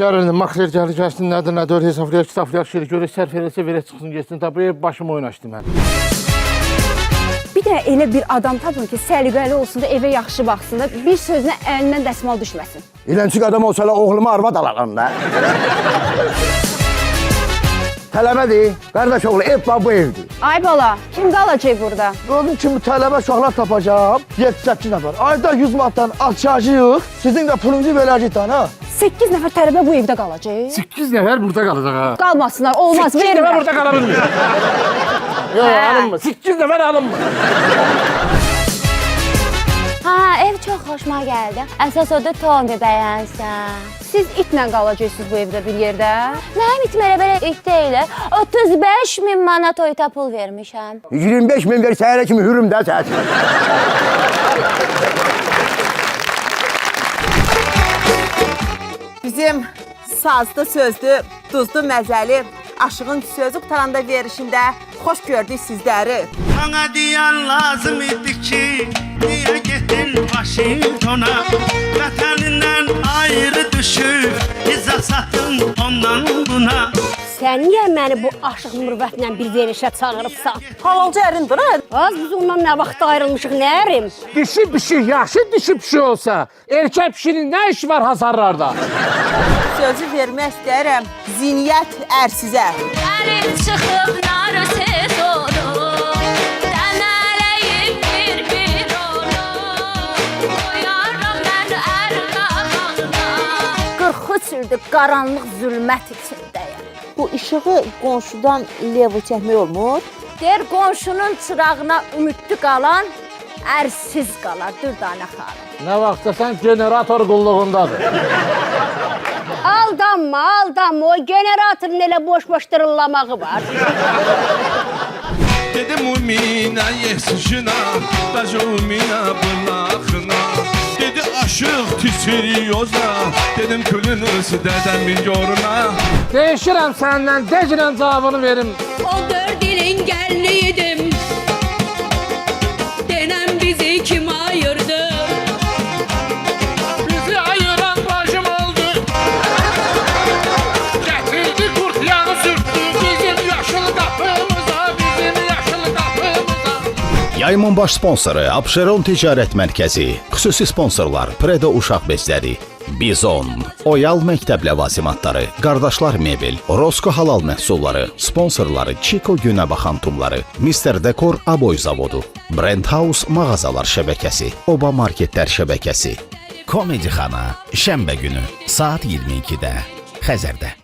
Gəlin, makler gəlir, gəlsin, nədir, nədir, hesablayaq, kitablayaq, şiir görək, sərf eləsə, verək, çıxsın, geçsin, tabi, başımı oynaşdım mən. Bir də elə bir adam tapın ki, səliqəli olsun da, evə yaxşı baxsın da, bir sözünə əlindən dəsmal düşməsin. İlənçik adam olsa oğluma arvad alalım da. Tələbədir, qardaş oğlu, ev bu evdir. Ay bala, kim qalacaq burada? Gördüm ki, bu tələbə uşaqlar tapacağım, 7-8 nəfər. Ayda 100 manatdan açacağıq, sizin də pulunuzu verəcək ha. 8 nəfər tələbə bu evdə qalacaq. 8 nəfər burada qalacaq ha. Qalmasınlar, olmaz, 8 verin. nəfər burada qala bilmir. Yox, alınmır, 8 nəfər alınmır. Ha, ev çox xoşuma gəldi. Əsas odur Tomi bəyənsən. Siz itlə qalacaqsınız bu evdə bir yerdə. Mənim itim elə-belə it deyil. 35.000 manat oyta pul vermişəm. 25.000 ver, səhərə kimi hürüm də səs. Bizim sazlı, sözdü, duzlu, məzəli Aşığın sözü qutaranda verişində xoş gördük sizləri. Bana diyen lazım idi ki, niye gittin Washington'a? Vataninden ayrı düşüp, iza satın ondan buna. Sən niyə məni bu aşıq mürvətlə bir verişə çağırıbsan? Halalcı ərindir, ha? Az biz ondan nə vaxt ayrılmışıq, nə ərim? Dişi pişi, yaxşı dişi pişi olsa, erkək pişinin nə işi var hasarlarda? Sözü vermək istəyirəm Ziniyyət Ərsizə. Ərim çıxıb narısız olur, dəmələyib bir olur, koyarım mən ərqabağına. 43 ildir qaranlıq zülmət içindəyəm. Bu işığı qonşudan levo çəkmək olmur. Der qonşunun çırağına ümidli qalan ərsiz qalar, Dürdanə xanım. Nə vaxtsa sən generator qulluğundadır. Aldanma, aldanma, o generatorun elə boş-boş dırıllamağı var. Dedim umina yesişina, bacumina bırlaxına. Dedi aşıq tisiriyoza, dedim külünüz dədən bir yoruna. Değişirəm səndən, decirəm cavabını verim. 14 ilin gəliniydim. Denən bizi kim ayırdı? Bizi ayıran bacım oldu. Getirdi kurt yanı sürttü bizim yaşıl qapımıza, bizim yaşıl qapımıza. Yayımın baş sponsoru Abşeron Ticarət Mərkəzi, xüsusi sponsorlar Predo Uşaq Bezləri, Bizon, Oyal Məktəb ləvazimatları, Qardaşlar Mebel, Rosko Halal Məhsulları, sponsorları Çiko Günəbaxan Tumları, Mr. Dekor Aboy Zavodu, Brand House Mağazalar Şəbəkəsi, Oba Marketlər Şəbəkəsi, Komedi Xana, şənbə günü saat 22-də Xəzərdə.